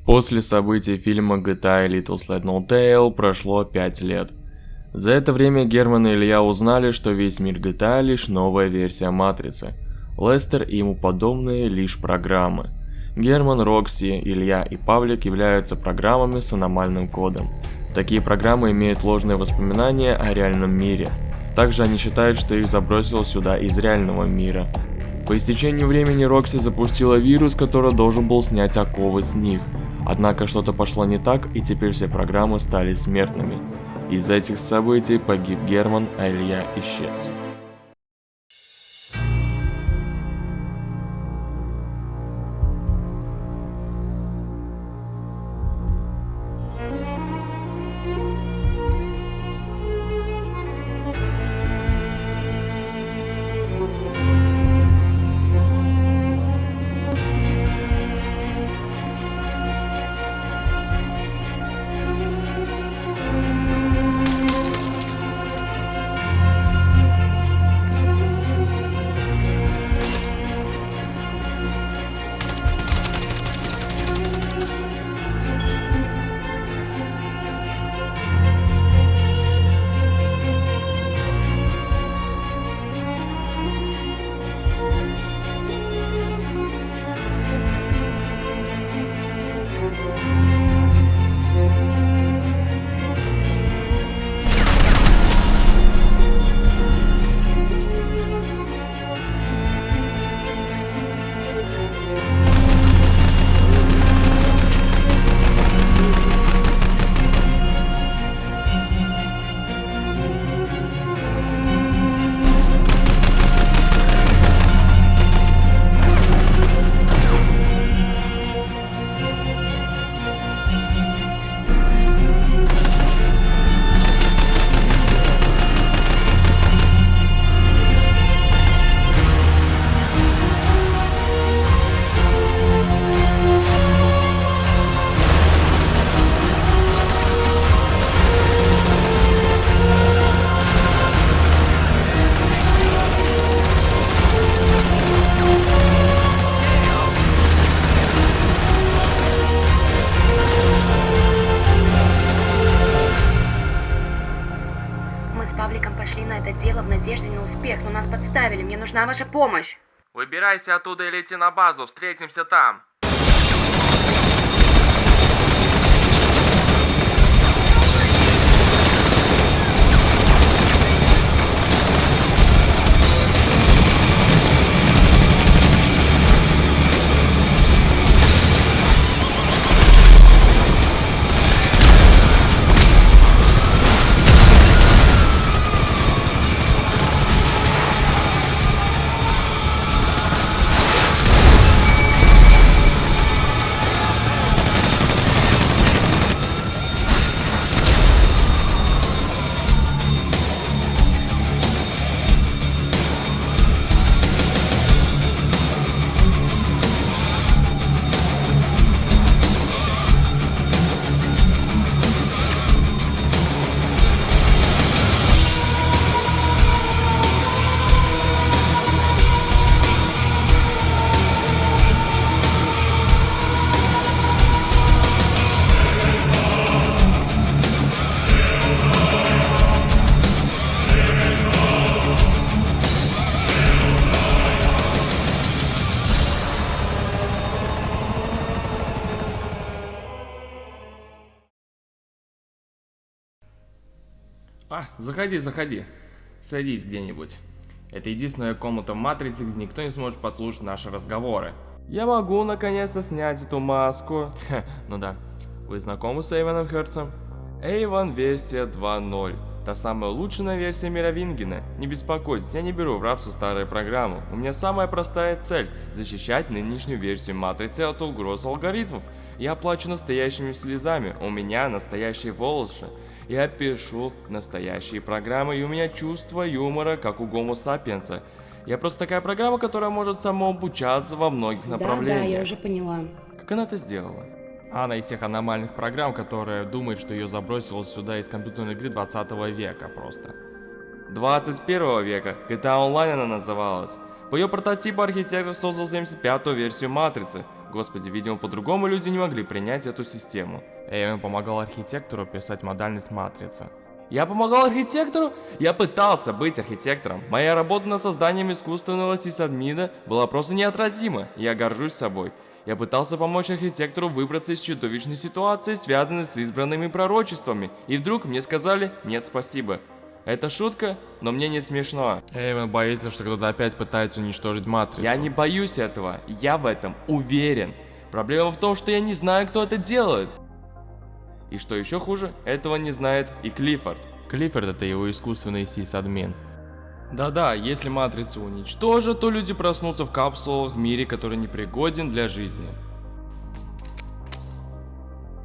После событий фильма GTA Little Sled No Tail прошло 5 лет. За это время Герман и Илья узнали, что весь мир GTA лишь новая версия Матрицы. Лестер и ему подобные лишь программы. Герман, Рокси, Илья и Павлик являются программами с аномальным кодом. Такие программы имеют ложные воспоминания о реальном мире. Также они считают, что их забросило сюда из реального мира. По истечению времени Рокси запустила вирус, который должен был снять оковы с них. Однако что-то пошло не так, и теперь все программы стали смертными. Из-за этих событий погиб Герман, а Илья исчез. Мы с Павликом пошли на это дело в надежде на успех, но нас подставили. Мне нужна ваша помощь. Выбирайся оттуда и лети на базу, встретимся там. Заходи. Садись где-нибудь. Это единственная комната в Матрице, где никто не сможет подслушать наши разговоры. Я могу наконец-то снять эту маску. Ну да. Вы знакомы с Эйвоном Херцем? Эйвон версия 2.0. Та самая улучшенная версия Мировингена. Не беспокойтесь, я не беру в рабство старые программы. У меня самая простая цель – защищать нынешнюю версию Матрицы от угроз алгоритмов. Я плачу настоящими слезами, у меня настоящие волосы. Я пишу настоящие программы, и у меня чувство юмора, как у Гомо Сапиенса. Я просто такая программа, которая может самообучаться во многих направлениях. Да, я уже поняла. Как она это сделала? Она из тех аномальных программ, которая думает, что ее забросило сюда из компьютерной игры 20 века просто. 21 века. GTA Online она называлась. По ее прототипу архитектор создал 75-ю версию Матрицы. Господи, видимо, по-другому люди не могли принять эту систему. Эйвен помогал архитектору писать модальность матрицы. Я помогал архитектору? Я пытался быть архитектором. Моя работа над созданием искусственного сисадмина была просто неотразима. Я горжусь собой. Я пытался помочь архитектору выбраться из чудовищной ситуации, связанной с избранными пророчествами. И вдруг мне сказали «нет, спасибо». Это шутка, но мне не смешно. Эйвен боится, что кто-то опять пытается уничтожить матрицу. Я не боюсь этого. Я в этом уверен. Проблема в том, что я не знаю, кто это делает. И что еще хуже, этого не знает и Клиффорд. Клиффорд — это его искусственный сисадмин. Да-да, если матрицу уничтожат, то люди проснутся в капсулах в мире, который непригоден для жизни.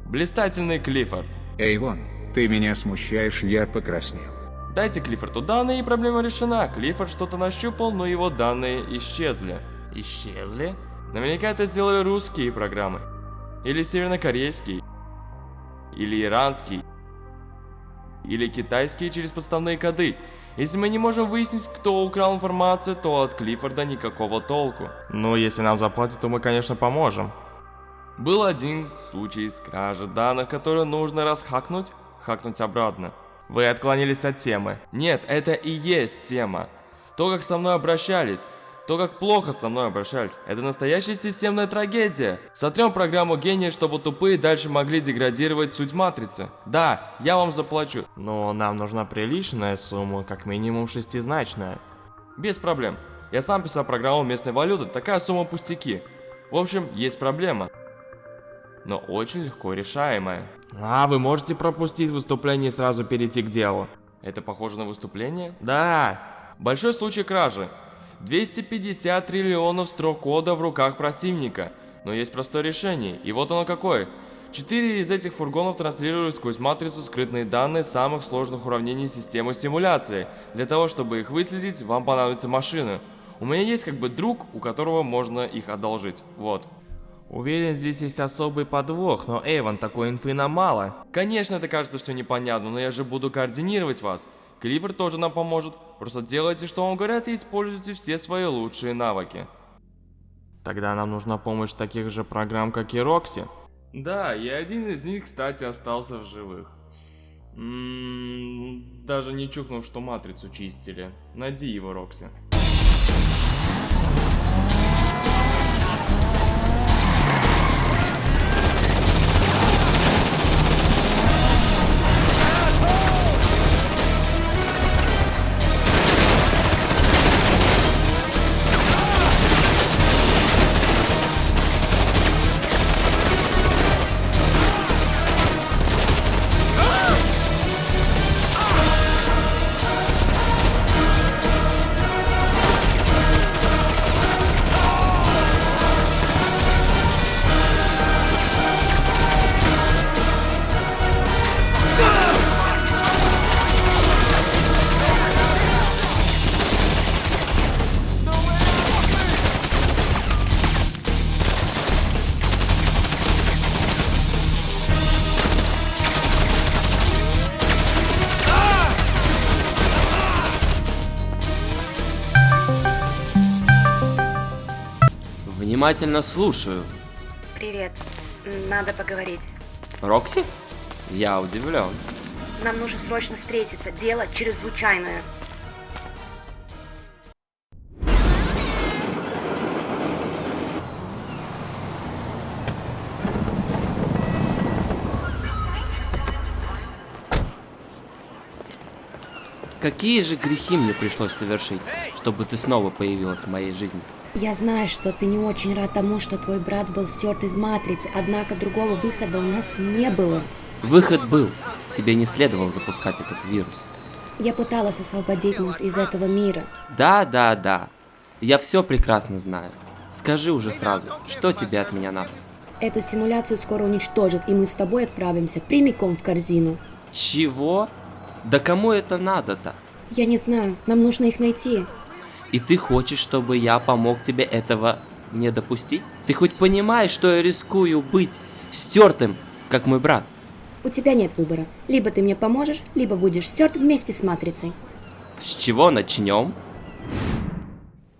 Блистательный Клиффорд. Эйвон, ты меня смущаешь, я покраснел. Дайте Клиффорду данные, и проблема решена. Клиффорд что-то нащупал, но его данные исчезли. Исчезли? Наверняка это сделали русские программы. Или севернокорейские. Или иранские. Или китайские через подставные коды. Если мы не можем выяснить, кто украл информацию, то от Клиффорда никакого толку. Ну, если нам заплатят, то мы, конечно, поможем. Был один случай с кражей данных, которые нужно хакнуть обратно. Вы отклонились от темы. Нет, это и есть тема. То, как со мной обращались, то, как плохо со мной обращались, это настоящая системная трагедия. Сотрем программу гения, чтобы тупые дальше могли деградировать суть матрицы. Да, я вам заплачу. Но нам нужна приличная сумма, как минимум шестизначная. Без проблем. Я сам писал программу местной валюты, такая сумма пустяки. В общем, есть проблема. Но очень легко решаемая. А, вы можете пропустить выступление и сразу перейти к делу. Это похоже на выступление? Да. Большой случай кражи. 250 триллионов строк кода в руках противника. Но есть простое решение, и вот оно какое. 4 из этих фургонов транслируют сквозь матрицу скрытные данные самых сложных уравнений системы симуляции. Для того, чтобы их выследить, вам понадобится машина. У меня есть как бы друг, у которого можно их одолжить. Вот. Уверен, здесь есть особый подвох, но Эйвен, такой инфы нам мало. Конечно, это кажется все непонятно, но я же буду координировать вас. Клиффорд тоже нам поможет. Просто делайте, что вам говорят, и используйте все свои лучшие навыки. Тогда нам нужна помощь таких же программ, как и Рокси. Да, и один из них, кстати, остался в живых. Даже не чухнул, что матрицу чистили. Найди его, Рокси. Внимательно слушаю. Привет. Надо поговорить. Рокси? Я удивлен. Нам нужно срочно встретиться. Дело чрезвычайное. Какие же грехи мне пришлось совершить, чтобы ты снова появилась в моей жизни? Я знаю, что ты не очень рад тому, что твой брат был стерт из матрицы, однако другого выхода у нас не было. Выход был. Тебе не следовало запускать этот вирус. Я пыталась освободить нас из этого мира. Да. Я все прекрасно знаю. Скажи уже сразу, что тебе от меня надо? Эту симуляцию скоро уничтожат, и мы с тобой отправимся прямиком в корзину. Чего? Да кому это надо-то? Я не знаю, нам нужно их найти. И ты хочешь, чтобы я помог тебе этого не допустить? Ты хоть понимаешь, что я рискую быть стертым, как мой брат? У тебя нет выбора. Либо ты мне поможешь, либо будешь стерт вместе с матрицей. С чего начнем?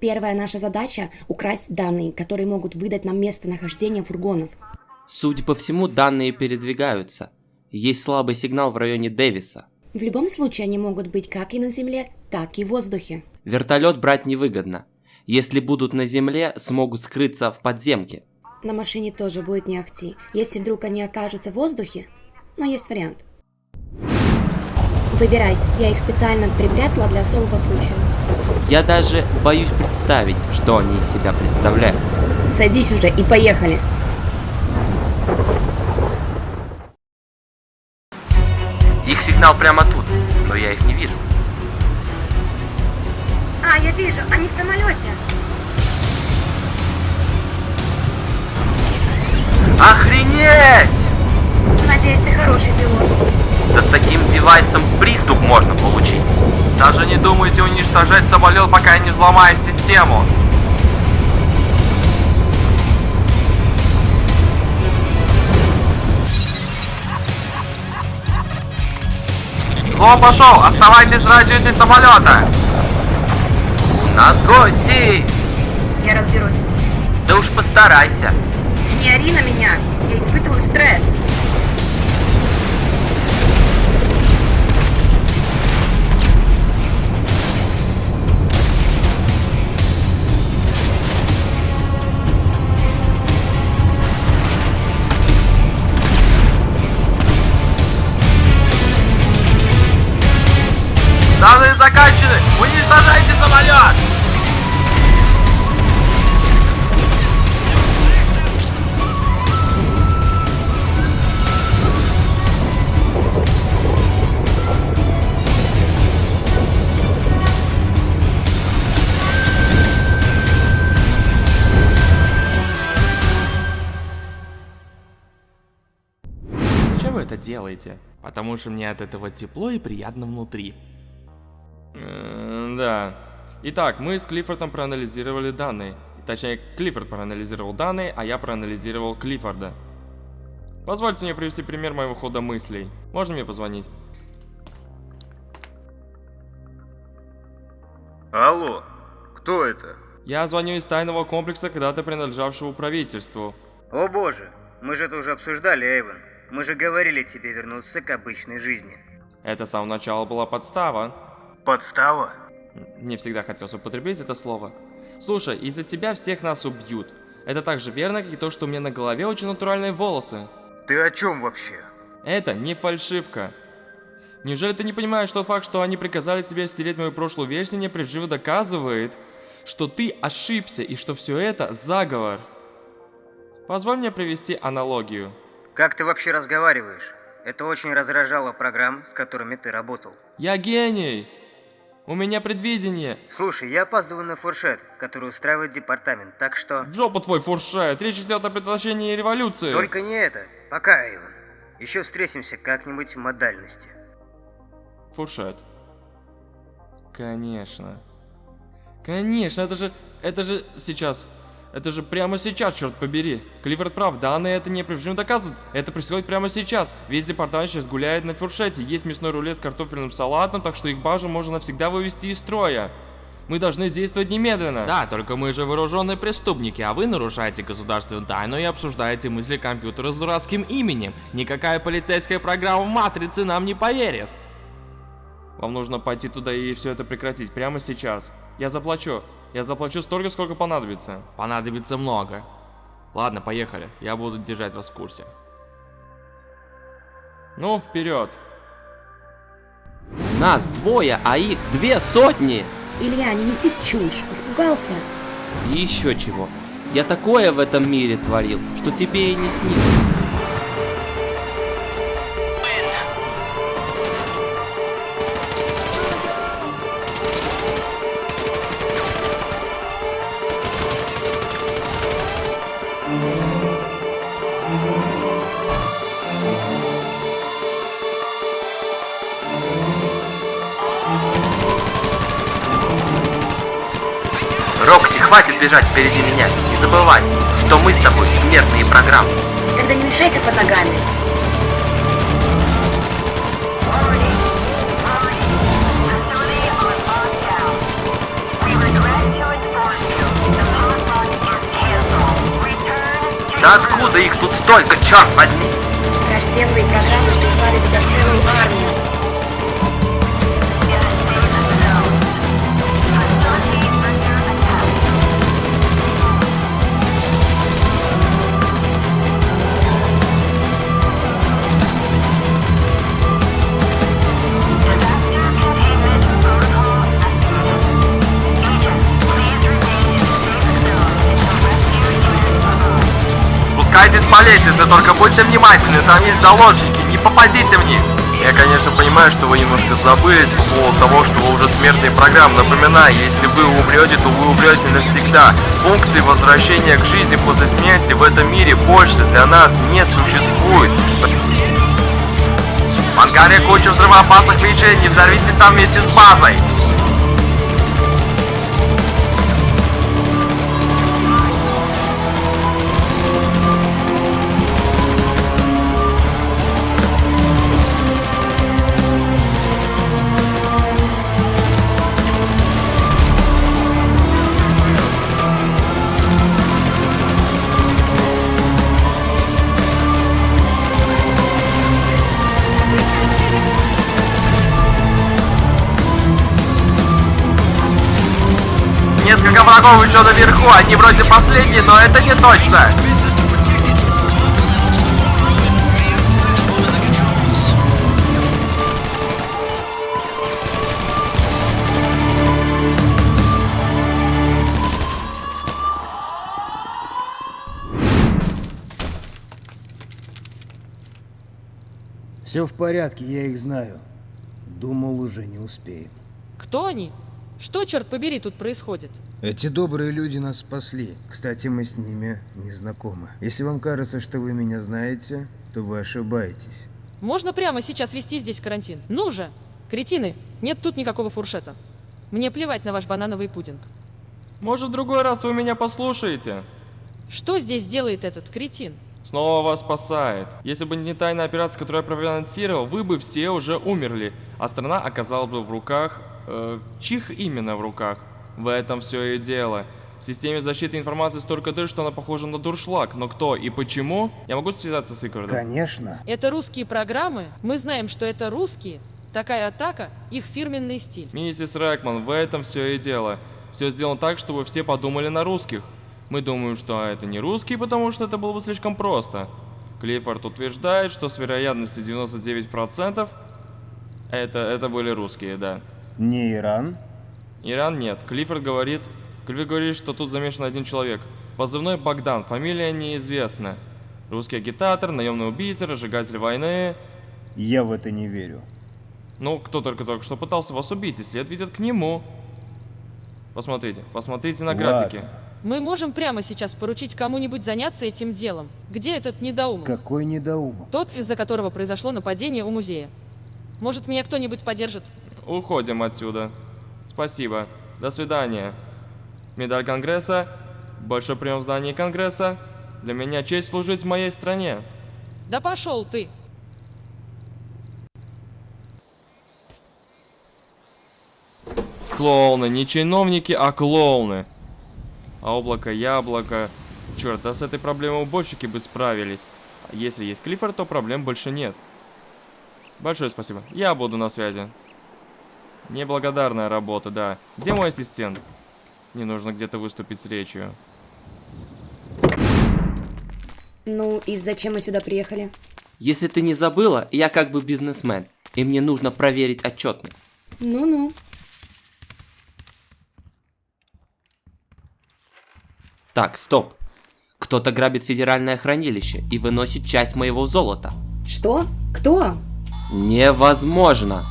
Первая наша задача – украсть данные, которые могут выдать нам местонахождение фургонов. Судя по всему, данные передвигаются. Есть слабый сигнал в районе Дэвиса. В любом случае они могут быть как и на земле, так и в воздухе. Вертолет брать невыгодно. Если будут на земле, смогут скрыться в подземке. На машине тоже будет не ахти, если вдруг они окажутся в воздухе, но есть вариант. Выбирай, я их специально припрятала для особого случая. Я даже боюсь представить, что они из себя представляют. Садись уже и поехали. Их сигнал прямо тут, но я их не вижу. А, я вижу, они в самолете. Охренеть! Надеюсь, ты хороший пилот. Да с таким девайсом приступ можно получить. Даже не думайте уничтожать самолет, пока я не взломаю систему. О, пошел! Оставайтесь в радиусе самолета! У нас гости! Я разберусь. Да уж постарайся. Не ори на меня, я испытываю стресс. Данные заканчены! Уничтожайте самолет! Зачем вы это делаете? Потому что мне от этого тепло и приятно внутри. Да. Итак, мы с Клиффордом проанализировали данные. Точнее, Клиффорд проанализировал данные, а я проанализировал Клиффорда. Позвольте мне привести пример моего хода мыслей. Можно мне позвонить? Алло, кто это? Я звоню из тайного комплекса, когда-то принадлежавшего правительству. О боже, мы же это уже обсуждали, Эйвен. Мы же говорили тебе вернуться к обычной жизни. Это с самого начала была подстава. Подстава? Не всегда хотелось употребить это слово. Слушай, из-за тебя всех нас убьют. Это так же верно, как и то, что у меня на голове очень натуральные волосы. Ты о чем вообще? Это не фальшивка. Неужели ты не понимаешь, тот факт, что они приказали тебе стереть мою прошлую версию, непрерывно доказывает, что ты ошибся и что все это заговор? Позволь мне привести аналогию. Как ты вообще разговариваешь? Это очень раздражало программ, с которыми ты работал. Я гений! У меня предвидение! Слушай, я опаздываю на фуршет, который устраивает департамент, так что... Жопа твой фуршет! Речь идет о предотвращении революции! Только не это. Пока, Эйвен. Еще встретимся как-нибудь в модальности. Фуршет. Конечно. Конечно, это же сейчас. Это же прямо сейчас, черт побери. Клиффорд прав, данные это непрерывно доказывают. Это происходит прямо сейчас. Весь департамент сейчас гуляет на фуршете. Есть мясной рулет с картофельным салатом, так что их базу можно навсегда вывести из строя. Мы должны действовать немедленно. Да, только мы же вооруженные преступники, а вы нарушаете государственную тайну и обсуждаете мысли компьютера с дурацким именем. Никакая полицейская программа в Матрице нам не поверит. Вам нужно пойти туда и все это прекратить прямо сейчас. Я заплачу. Я заплачу столько, сколько понадобится. Понадобится много. Ладно, поехали. Я буду держать вас в курсе. Ну, вперед. Нас двое, а их 200. Илья, не неси чушь, испугался? И еще чего. Я такое в этом мире творил, что тебе и не снилось. Рокси, хватит бежать впереди меня. Не забывай, что мы с тобой смертные программы. Тогда не мешайся под ногами. Да откуда их тут столько, черт возьми? Враждебные программы прислали туда целую армию. Спускайтесь по лестнице, только будьте внимательны, там есть заложники, не попадите в них. Я, конечно, понимаю, что вы немножко забылись по поводу того, что вы уже смертные программы. Напоминаю, если вы умрете, то вы умрете навсегда. Функции возвращения к жизни после смерти в этом мире больше для нас не существует. В ангаре куча взрывоопасных вещей, не взорвитесь там вместе с базой. Несколько врагов еще наверху, они вроде последние, но это не точно. Все в порядке, я их знаю. Думал, уже не успеем. Кто они? Что, черт побери, тут происходит? Эти добрые люди нас спасли. Кстати, мы с ними не знакомы. Если вам кажется, что вы меня знаете, то вы ошибаетесь. Можно прямо сейчас вести здесь карантин? Ну же! Кретины, нет тут никакого фуршета. Мне плевать на ваш банановый пудинг. Может, в другой раз вы меня послушаете? Что здесь делает этот кретин? Снова вас спасает. Если бы не тайная операция, которую я профинансировал, вы бы все уже умерли, а страна оказалась бы в руках... чьих именно в руках? В этом все и дело. В системе защиты информации столько дыр, что она похожа на дуршлаг. Но кто и почему? Я могу связаться с Иквардом? Конечно. Это русские программы? Мы знаем, что это русские. Такая атака — их фирменный стиль. Миссис Рэкман, в этом все и дело. Все сделано так, чтобы все подумали на русских. Мы думаем, что это не русские, потому что это было бы слишком просто. Клиффорд утверждает, что с вероятностью 99% это были русские, да. Не Иран? Иран нет. Клиффорд говорит, что тут замешан один человек. Позывной Богдан, фамилия неизвестна. Русский агитатор, наемный убийца, разжигатель войны. Я в это не верю. Ну, кто только что пытался вас убить, и след ведет к нему. Посмотрите на графики. Мы можем прямо сейчас поручить кому-нибудь заняться этим делом. Где этот недоумок? Какой недоумок? Тот, из-за которого произошло нападение у музея. Может, меня кто-нибудь поддержит? Уходим отсюда. Спасибо. До свидания. Медаль Конгресса. Большой прием в здании Конгресса. Для меня честь служить в моей стране. Да пошел ты! Клоуны, не чиновники, а клоуны. А облако, яблоко. Черт, а с этой проблемой уборщики бы справились. А если есть Клиффорд, то проблем больше нет. Большое спасибо. Я буду на связи. Неблагодарная работа, да. Где мой ассистент? Мне нужно где-то выступить с речью. Ну и зачем мы сюда приехали? Если ты не забыла, я как бы бизнесмен, и мне нужно проверить отчетность. Ну-ну. Так, стоп. Кто-то грабит федеральное хранилище и выносит часть моего золота. Что? Кто? Невозможно.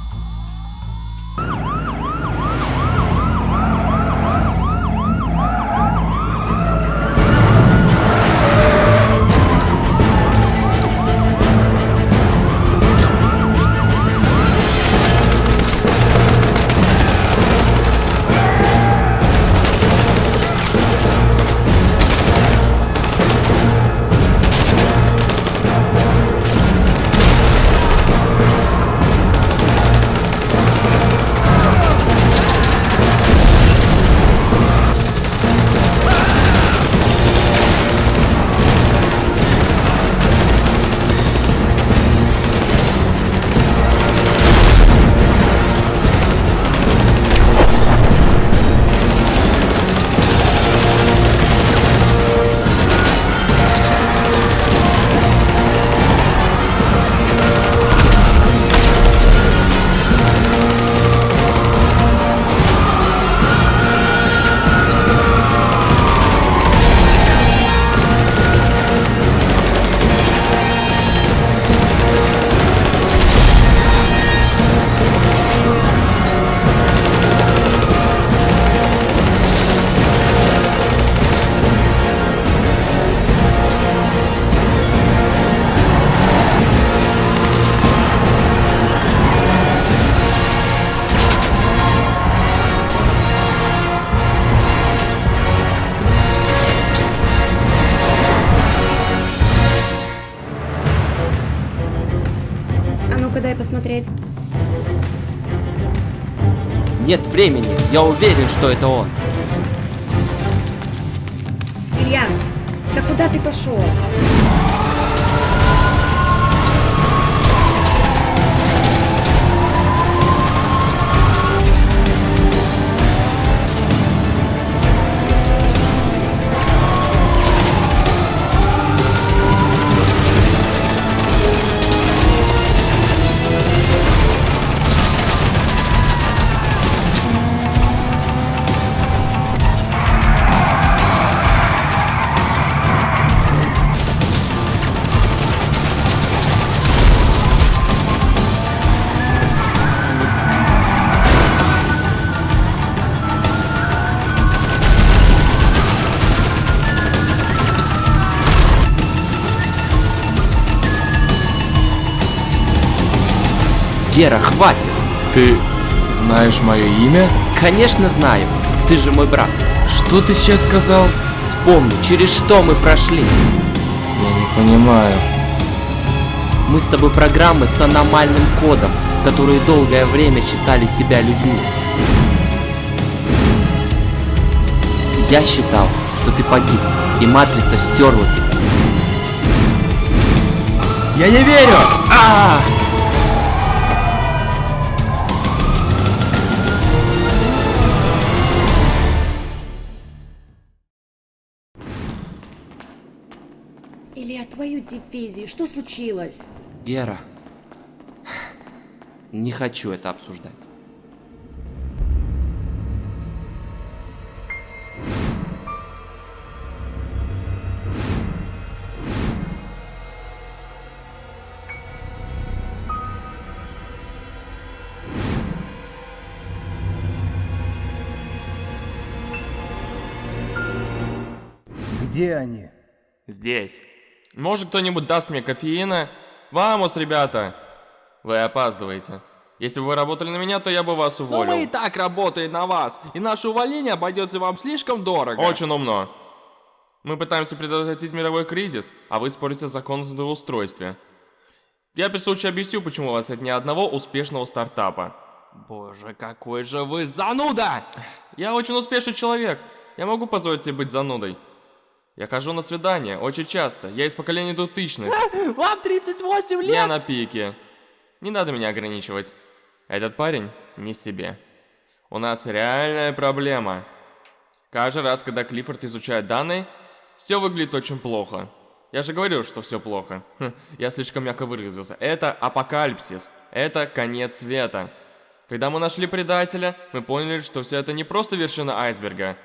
дай посмотреть. Нет времени, я уверен, что это он. Илья, да куда ты пошел? Гера, хватит! Ты знаешь мое имя? Конечно знаю, ты же мой брат. Что ты сейчас сказал? Вспомни, через что мы прошли. Я не понимаю. Мы с тобой программы с аномальным кодом, которые долгое время считали себя людьми. Я считал, что ты погиб, и матрица стерла тебя. Я не верю! Илья, твою дивизию, что случилось? Гера, не хочу это обсуждать. Где они? Здесь. Может, кто-нибудь даст мне кофеина? Вамос, ребята! Вы опаздываете. Если бы вы работали на меня, то я бы вас уволил. Но мы и так работаем на вас, и наше увольнение обойдется вам слишком дорого. Очень умно. Мы пытаемся предотвратить мировой кризис, а вы спорите о законном трудоустройстве. Я при случае объясню, почему у вас нет ни одного успешного стартапа. Боже, какой же вы зануда! Я очень успешный человек. Я могу позволить себе быть занудой. Я хожу на свидания очень часто. Я из поколения 2000-х. Вам 38 лет! Я на пике. Не надо меня ограничивать. Этот парень не в себе. У нас реальная проблема. Каждый раз, когда Клиффорд изучает данные, все выглядит очень плохо. Я же говорил, что все плохо. Я слишком мягко выразился. Это апокалипсис. Это конец света. Когда мы нашли предателя, мы поняли, что все это не просто вершина айсберга.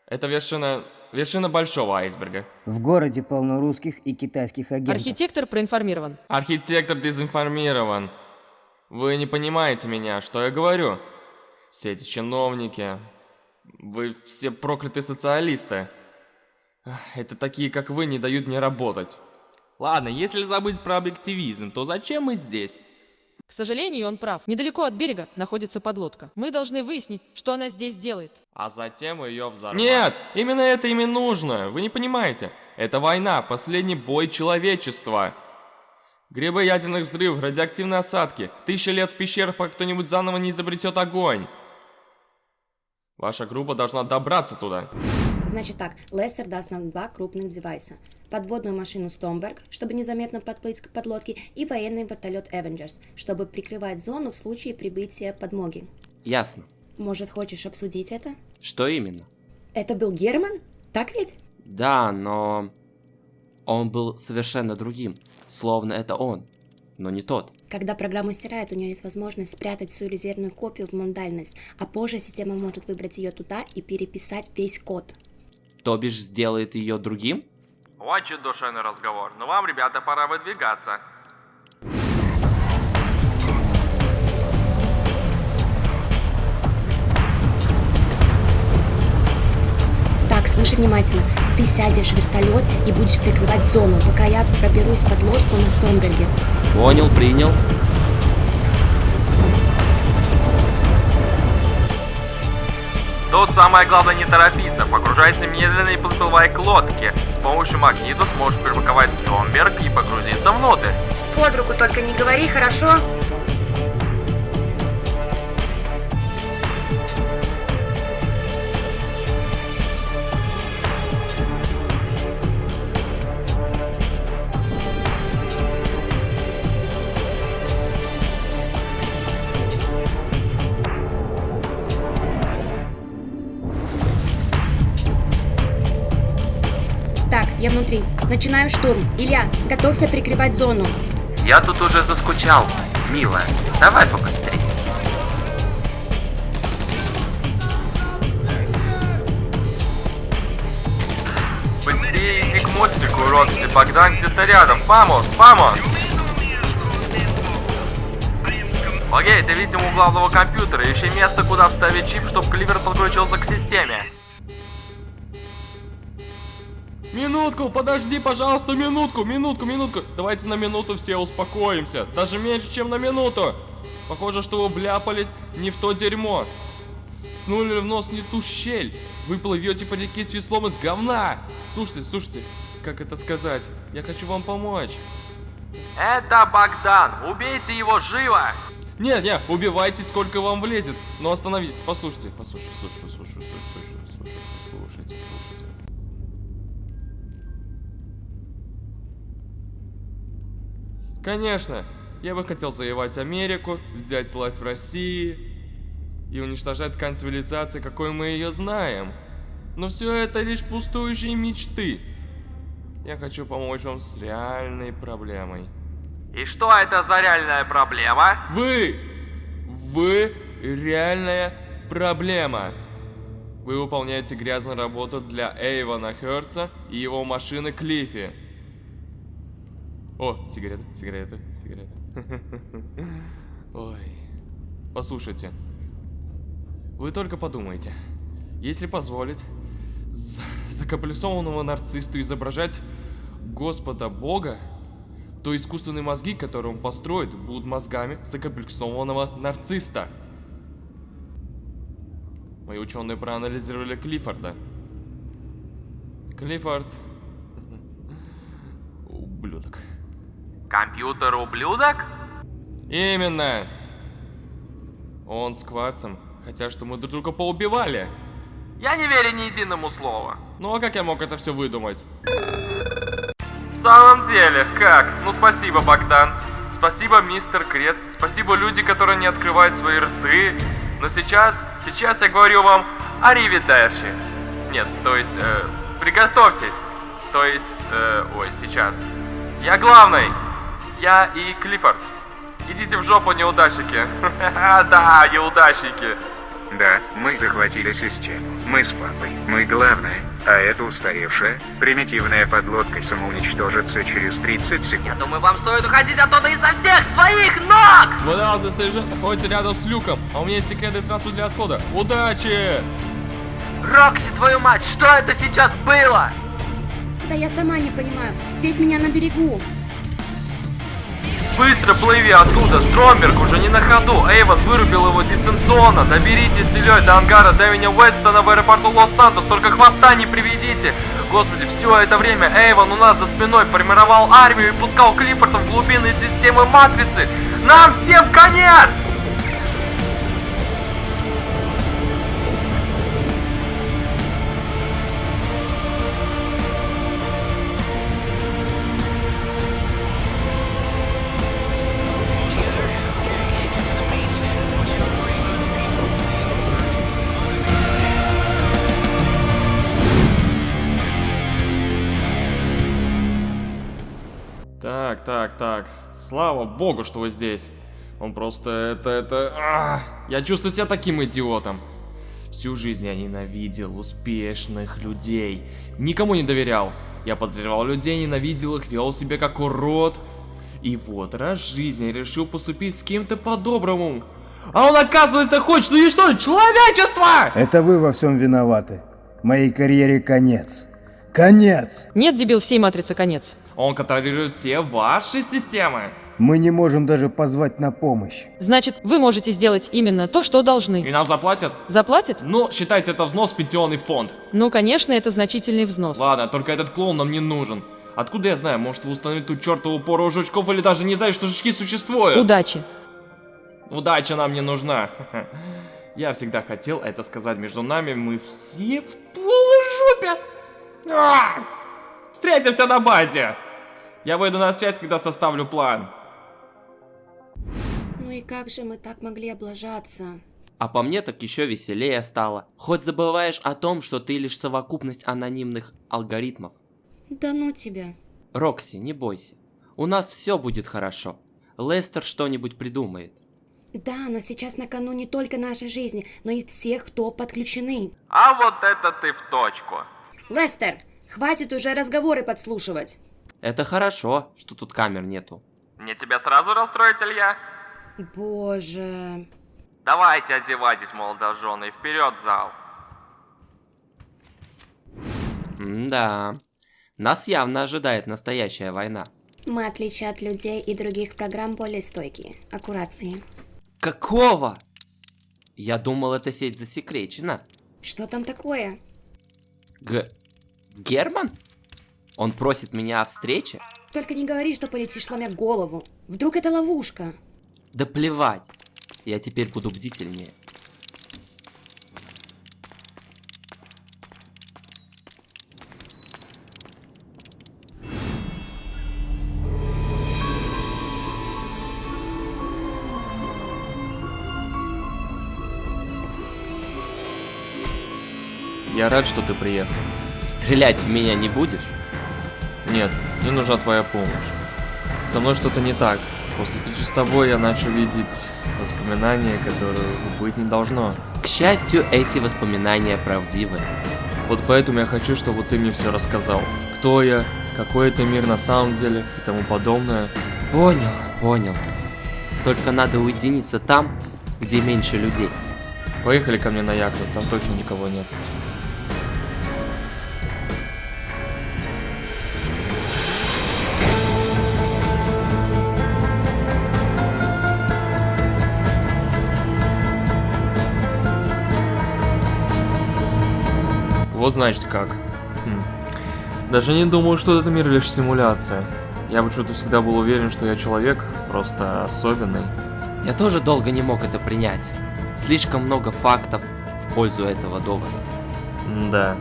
Это вершина большого айсберга. В городе полно русских и китайских агентов. Архитектор проинформирован. Архитектор дезинформирован. Вы не понимаете меня, что я говорю? Все эти чиновники. Вы все проклятые социалисты. Это такие, как вы, не дают мне работать. Ладно, если забыть про объективизм, то зачем мы здесь? К сожалению, он прав. Недалеко от берега находится подлодка. Мы должны выяснить, что она здесь делает. А затем ее взорвать. Нет, именно это им и нужно. Вы не понимаете. Это война, последний бой человечества. Грибы ядерных взрывов, радиоактивные осадки. 1000 лет в пещерах, пока кто-нибудь заново не изобретет огонь. Ваша группа должна добраться туда. Значит так, Лестер даст нам 2 крупных девайса. Подводную машину Стомберг, чтобы незаметно подплыть к подлодке, и военный вертолет Avengers, чтобы прикрывать зону в случае прибытия подмоги. Ясно. Может, хочешь обсудить это? Что именно? Это был Герман? Так ведь? Да, но он был совершенно другим. Словно это он, но не тот. Когда программу стирает, у нее есть возможность спрятать всю резервную копию в модальность, а позже система может выбрать ее туда и переписать весь код. То бишь сделает ее другим? Очень душевный разговор, но вам, ребята, пора выдвигаться. Так, слушай внимательно. Ты сядешь в вертолет и будешь прикрывать зону, пока я проберусь под лодку на Стомберге. Понял, принял. Тут самое главное не торопиться. Погружайся медленно и подплывай к лодке. С помощью магнита сможешь припаковать Стромберг и погрузиться внутрь. Под руку только не говори, хорошо? Начинаем штурм. Илья, готовься прикрывать зону. Я тут уже заскучал, милая. Давай побыстрее. Быстрее иди к мостику, Рокси. Богдан где-то рядом. Vamos, vamos! Окей, ты видим у главного компьютера. Ищи место, куда вставить чип, чтобы Кливер подключился к системе. Минутку, подожди, пожалуйста, минутку. Давайте на минуту все успокоимся. Даже меньше, чем на минуту. Похоже, что вы вляпались не в то дерьмо. Снули в нос не ту щель. Вы плывете по реке с веслом из говна. Слушайте, как это сказать? Я хочу вам помочь. Это Богдан. Убейте его живо! Не, убивайте, сколько вам влезет. Но остановитесь, послушайте. Конечно, я бы хотел завоевать Америку, взять власть в России и уничтожать ткань цивилизации, какой мы ее знаем. Но все это лишь пустующие мечты. Я хочу помочь вам с реальной проблемой. И что это за реальная проблема? Вы реальная проблема. Вы выполняете грязную работу для Эйвона Хёрдса и его машины Клиффи. О, сигарета. Ой. Послушайте. Вы только подумайте. Если позволить закомплексованному нарциссу изображать Господа Бога, то искусственные мозги, которые он построит, будут мозгами закомплексованного нарцисса. Мои ученые проанализировали Клиффорда. Клиффорд... ублюдок. Компьютер-ублюдок? Именно! Он с Кварцем хотят, что мы друг друга поубивали. Я не верю ни единому слову. Ну а как я мог это все выдумать? В самом деле, как? Ну спасибо, Богдан. Спасибо, мистер Крет. Спасибо, люди, которые не открывают свои рты. Но сейчас я говорю вам аривидерчи. Нет, то есть, приготовьтесь. То есть, сейчас. Я главный. Я и Клиффорд. Идите в жопу, неудачники. Да, неудачники. Да, мы захватили систему. Мы с папой. Мы главные. А эта устаревшая, примитивная подлодка самоуничтожится через 30 секунд. Я думаю, вам стоит уходить оттуда изо всех своих ног! Вода застряжет, находится рядом с люком. А у меня есть секретный транспорт для отхода. Удачи! Рокси, твою мать, что это сейчас было? Да я сама не понимаю. Встреть меня на берегу. Быстро плыви оттуда, Стромберг уже не на ходу. Эйвон вырубил его дистанционно. Доберитесь с Ильей до ангара Дэвиня Уэстона в аэропорту Лос-Сантос. Только хвоста не приведите. Господи, все это время Эйвон у нас за спиной формировал армию и пускал Клиффорда в глубины системы Матрицы. Нам всем конец! Так. Слава богу, что вы здесь. Он просто Я чувствую себя таким идиотом. Всю жизнь я ненавидел успешных людей. Никому не доверял. Я подозревал людей, ненавидел их, вел себя как урод. И вот раз в жизни решил поступить с кем-то по-доброму. А он, оказывается, хочет уничтожить человечество! Это вы во всем виноваты. Моей карьере конец. Конец! Нет, дебил, всей матрицы конец. Он контролирует все ваши системы. Мы не можем даже позвать на помощь. Значит, вы можете сделать именно то, что И должны. нам заплатят? Заплатят? Ну, считайте это взнос в пенсионный фонд. Ну, конечно, это значительный взнос. Ладно, только этот клоун нам не нужен. Откуда я знаю, может вы установили ту чертову пору жучков или даже не знаете, что жучки существуют? Удачи. Удача нам не нужна. Я всегда хотел это сказать между нами, мы все в полужопе. Встретимся на базе. Я выйду на связь, когда составлю план. Ну и как же мы так могли облажаться? А по мне так еще веселее стало. Хоть забываешь о том, что ты лишь совокупность анонимных алгоритмов. Да ну тебя. Рокси, не бойся. У нас все будет хорошо. Лестер что-нибудь придумает. Да, но сейчас на кону не только нашей жизни, но и всех, кто подключены. А вот это ты в точку. Лестер, хватит уже разговоры подслушивать. Это хорошо, что тут камер нету. Мне тебя сразу расстроить, Илья? Боже. Давайте одевайтесь, молодожены, и вперед в зал. Да. Нас явно ожидает настоящая война. Мы, в отличие от людей и других программ, более стойкие, аккуратные. Какого? Я думал, эта сеть засекречена. Что там такое? Герман? Он просит меня о встрече? Только не говори, что полетишь, сломя голову. Вдруг это ловушка? Да плевать. Я теперь буду бдительнее. Я рад, что ты приехал. Стрелять в меня не будешь? Нет, мне нужна твоя помощь. Со мной что-то не так. После встречи с тобой я начал видеть воспоминания, которые быть не должно. К счастью, эти воспоминания правдивы. Вот поэтому я хочу, чтобы ты мне все рассказал. Кто я, какой это мир на самом деле и тому подобное. Понял. Только надо уединиться там, где меньше людей. Поехали ко мне на яхту, там точно никого нет. Вот значит как. Даже не думал, что этот мир лишь симуляция. Я почему-то всегда был уверен, что я человек, просто особенный. Я тоже долго не мог это принять. Слишком много фактов в пользу этого довода. Да.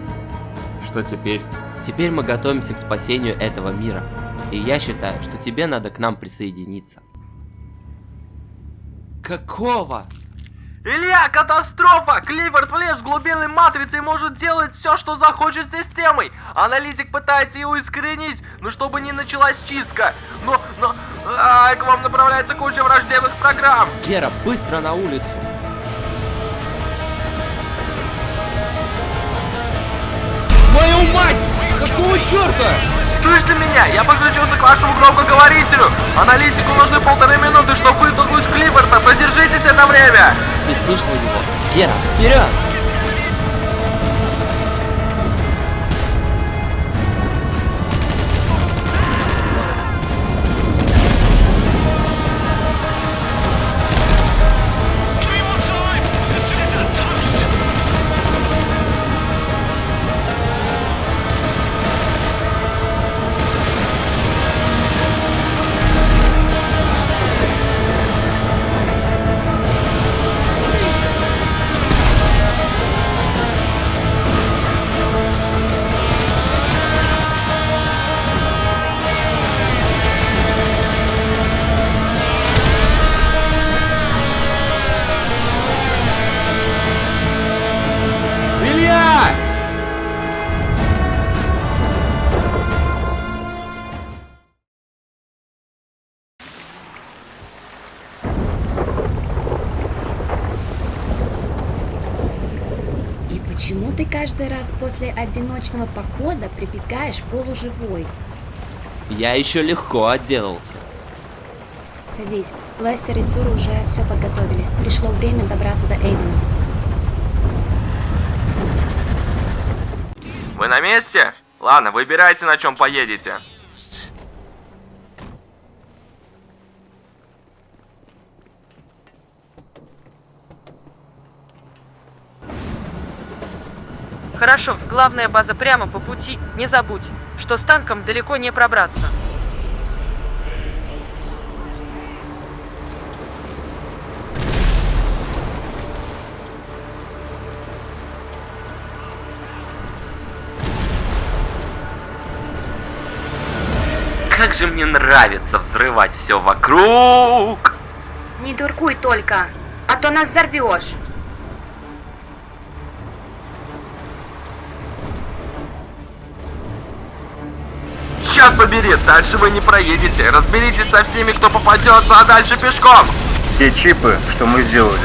Что теперь? Теперь мы готовимся к спасению этого мира. И я считаю, что тебе надо к нам присоединиться. Какого? Илья, катастрофа! Клиффорд влез в глубины матрицы и может делать все, что захочет с системой. Аналитик пытается его искоренить, но чтобы не началась чистка. К вам направляется куча враждебных программ. Гера, быстро на улицу! Твою мать! Какого черта? Слышно меня? Я подключился к вашему громкоговорителю. Аналитику нужны 1,5 минуты, чтобы вытолкнуть Клиффорда. Продержитесь это время. Ты слышал его? Гера, вперед! Почему ты каждый раз после одиночного похода прибегаешь полуживой? Я еще легко отделался. Садись. Лестер и Цур уже все подготовили. Пришло время добраться до Эйвена. Вы на месте? Ладно, выбирайте, на чем поедете. Хорошо, главная база прямо по пути. Не забудь, что с танком далеко не пробраться. Как же мне нравится взрывать все вокруг! Не дуркуй только, а то нас взорвешь. черт побери, дальше вы не проедете. Разберитесь со всеми, кто попадется, а дальше пешком. Те чипы, что мы сделали,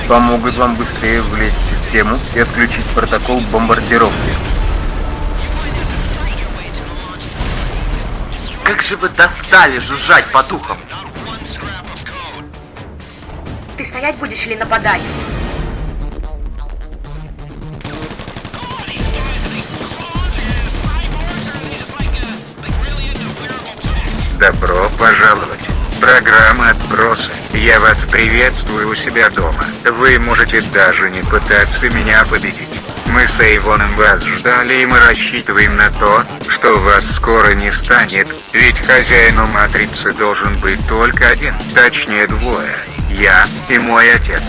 помогут вам быстрее влезть в систему и отключить протокол бомбардировки. Как же вы достали жужжать по духам? Ты стоять будешь или нападать? Добро пожаловать. Программа «Отбросы». Я вас приветствую у себя дома. Вы можете даже не пытаться меня победить. Мы с Эйвоном вас ждали, и мы рассчитываем на то, что вас скоро не станет. Ведь хозяину Матрицы должен быть только один, точнее двое. Я и мой отец.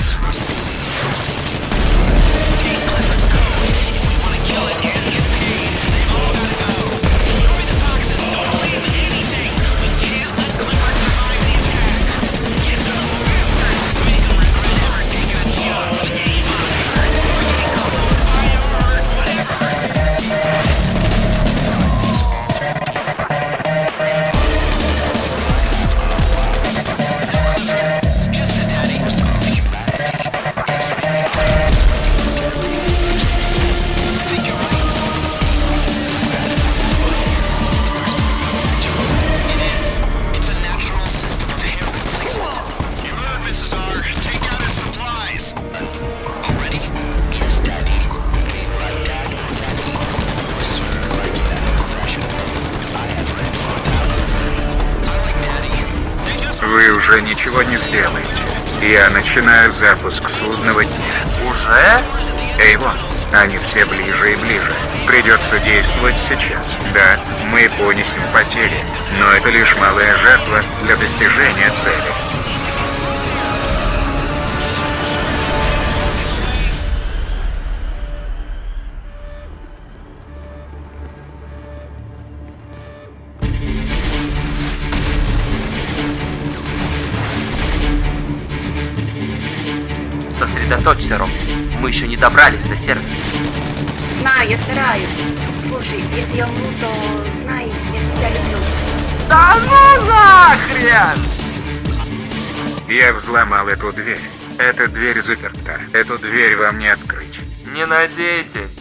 Вы уже ничего не сделаете. Я начинаю запуск судного дня. Уже? Эйвон, они все ближе и ближе. Придется действовать сейчас. Да, мы понесем потери, но это лишь малая жертва для достижения цели. Сосредоточься, Рокси. Мы еще не добрались до сервера. Знаю, я стараюсь. Слушай, если я умру, то знай, я тебя люблю. Да ну нахрен! Я взломал эту дверь. Эта дверь заперта. Эту дверь вам не открыть. Не надейтесь.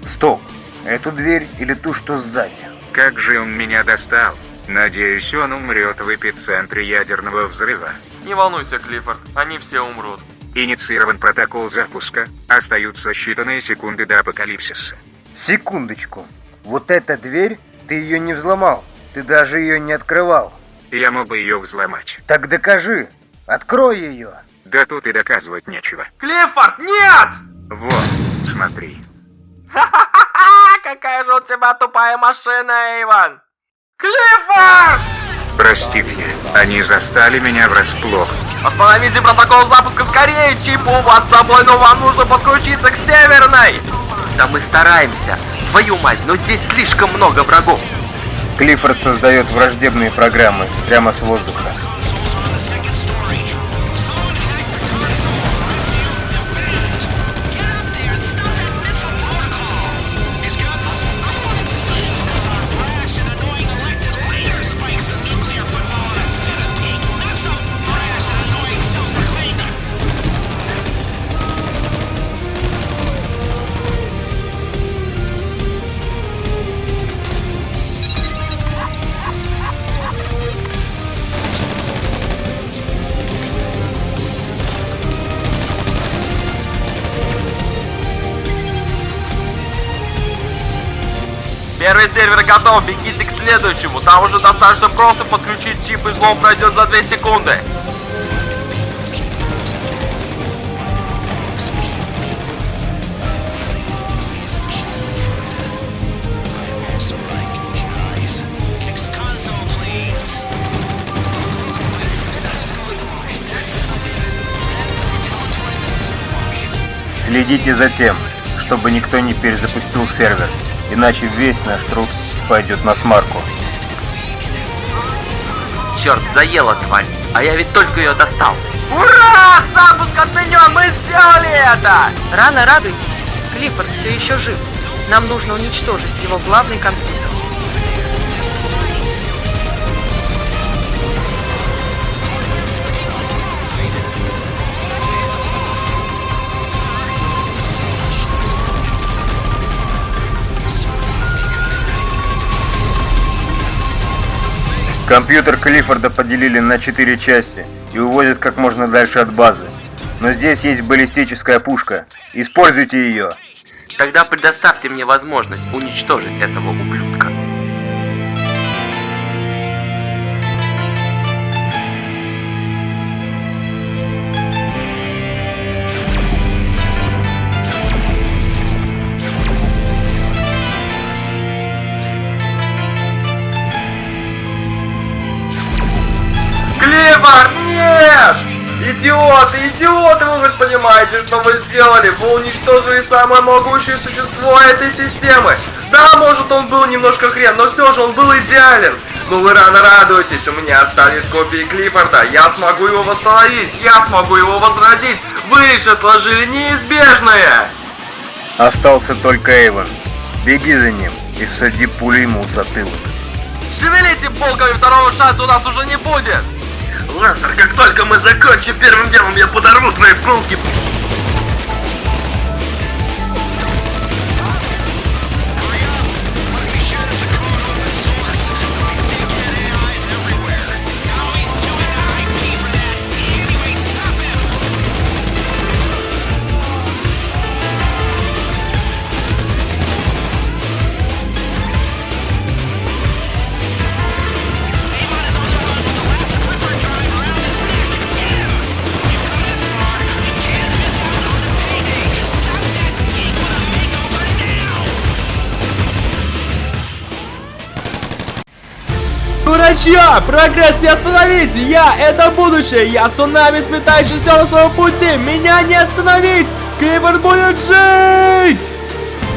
Стоп! Эту дверь или ту, что сзади? Как же он меня достал? Надеюсь, он умрет в эпицентре ядерного взрыва. Не волнуйся, Клиффорд, они все умрут. Инициирован протокол запуска. Остаются считанные секунды до апокалипсиса. Секундочку. Вот эта дверь, ты ее не взломал. Ты даже ее не открывал. Я мог бы ее взломать. Так докажи. Открой ее. Да тут и доказывать нечего. Клиффорд, нет! Вот, смотри. Ха-ха-ха! Какая же у тебя тупая машина, Эйвон! Клиффорд! Прости меня. Они застали меня врасплох. Остановите протокол запуска скорее! Чип у вас с собой, но вам нужно подключиться к Северной! Да мы стараемся. Твою мать, но здесь слишком много врагов. Клиффорд создает враждебные программы прямо с воздуха. Первый сервер готов, бегите к следующему. Там уже достаточно просто подключить чип, и взлом пройдет за 2 секунды. Следите за тем, чтобы никто не перезапустил сервер, иначе весь наш труд пойдет на смарку. Черт, заела тварь, а я ведь только ее достал. Ура! Запуск отменен! Мы сделали это! Рано радуйтесь. Клиффорд все еще жив. Нам нужно уничтожить его главный компьютер. Компьютер Клиффорда поделили на 4 части и увозят как можно дальше от базы. Но здесь есть баллистическая пушка. Используйте ее. Тогда предоставьте мне возможность уничтожить этого ублюдка. Клиффорд, нет! Идиоты, идиоты, вы хоть понимаете, что вы сделали? Вы уничтожили самое могучее существо этой системы. Да, может он был немножко хрен, но все же он был идеален. Но вы рано радуетесь, у меня остались копии Клиффорда. Я смогу его восстановить, я смогу его возродить. Вы же отложили неизбежное. Остался только Эйвен. Беги за ним и всади пулю ему в затылок. Шевелите булками, второго шанса у нас уже не будет. Лестер, как только мы закончим, первым делом я подорву твои булки. Врача! Прогресс не остановить! Я — это будущее! Я цунами, сметающий все на своем пути! Меня не остановить! Клиффорд будет жить!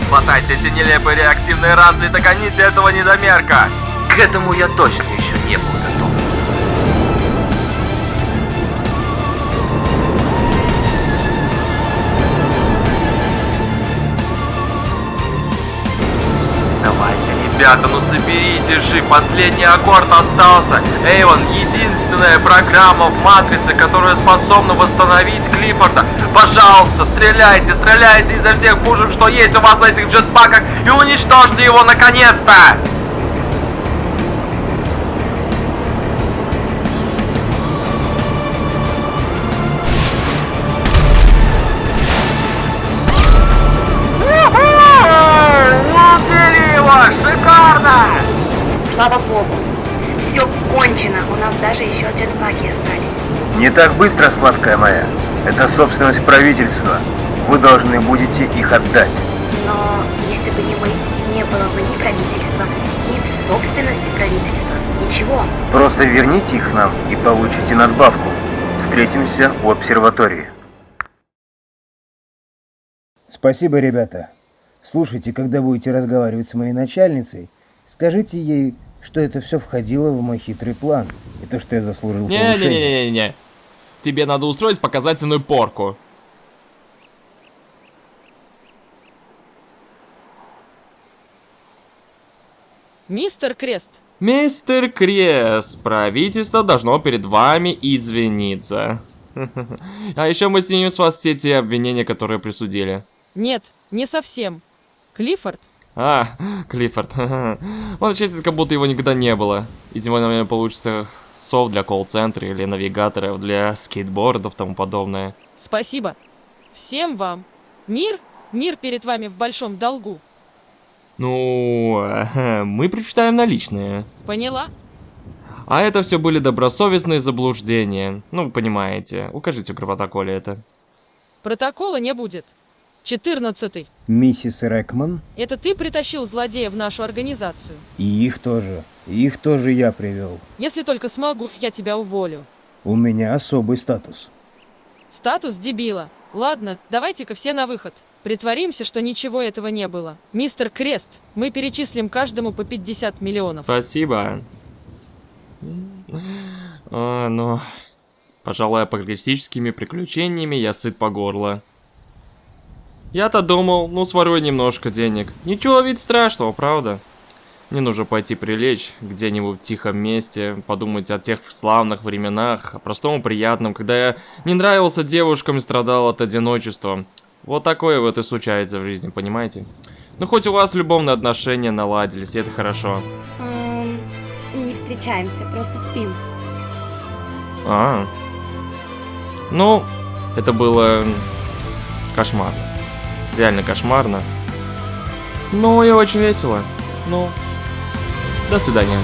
Хватайте эти нелепые реактивные ранцы и догоните этого недомерка! К этому я точно еще не был готов. Давайте, ребята, ну соберите же, последний аккорд остался. Эйвен, единственная программа в Матрице, которая способна восстановить Клиффорда. Пожалуйста, стреляйте, стреляйте изо всех пушек, что есть у вас на этих джетпаках, и уничтожьте его наконец-то! Шикарно! Слава богу. Все кончено. У нас даже еще джетпаки остались. Не так быстро, сладкая моя. Это собственность правительства. Вы должны будете их отдать. Но если бы не мы, не было бы ни правительства, ни в собственности правительства. Ничего. Просто верните их нам и получите надбавку. Встретимся у обсерватории. Спасибо, ребята. Слушайте, когда будете разговаривать с моей начальницей, скажите ей, что это все входило в мой хитрый план. И то, что я заслужил повышение. Не-не-не-не-не. Тебе надо устроить показательную порку. Мистер Крест. Мистер Крест, правительство должно перед вами извиниться. А еще мы снимем с вас все те обвинения, которые присудили. Нет, не совсем. Клиффорд? А, Клиффорд. Он честит, как будто его никогда не было. Из него, наверное, получится софт для колл-центра или навигаторов для скейтбордов и тому подобное. Спасибо. Всем вам. Мир перед вами в большом долгу. Ну, мы предпочитаем наличные. Поняла? А это все были добросовестные заблуждения. Ну, понимаете. Укажите в протоколе это. Протокола не будет. 14-й. Миссис Рэкман? Это ты притащил злодея в нашу организацию? И их тоже. Их тоже я привел. Если только смогу, я тебя уволю. У меня особый статус. Статус дебила. Ладно, давайте-ка все на выход. Притворимся, что ничего этого не было. Мистер Крест, мы перечислим каждому по 50 миллионов. Спасибо. Но, пожалуй, апокалиптическими приключениями я сыт по горло. Я-то думал, ну сварю немножко денег. Ничего ведь страшного, правда? Мне нужно пойти прилечь где-нибудь в тихом месте, подумать о тех славных временах, о простом и приятном, когда я не нравился девушкам и страдал от одиночества. Вот такое вот и случается в жизни, понимаете? Ну хоть у вас любовные отношения наладились, и это хорошо. не встречаемся, просто спим. Ну, это было кошмарно. Реально кошмарно. Ну и очень весело. Ну, до свидания.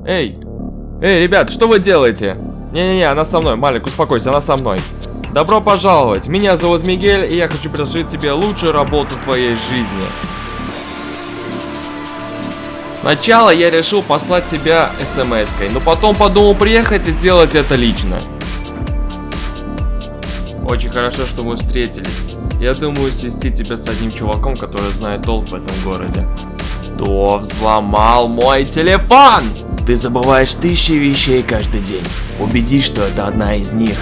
Эй! Эй, ребят, что вы делаете? Не-не-не, она со мной. Малик, успокойся, она со мной. Добро пожаловать. Меня зовут Мигель, и я хочу предложить тебе лучшую работу в твоей жизни. Сначала я решил послать тебя смс-кой, но потом подумал приехать и сделать это лично. Очень хорошо, что мы встретились. Я думаю свести тебя с одним чуваком, который знает толк в этом городе. Кто взломал мой телефон? Ты забываешь 1000 вещей каждый день. Убедись, что это одна из них.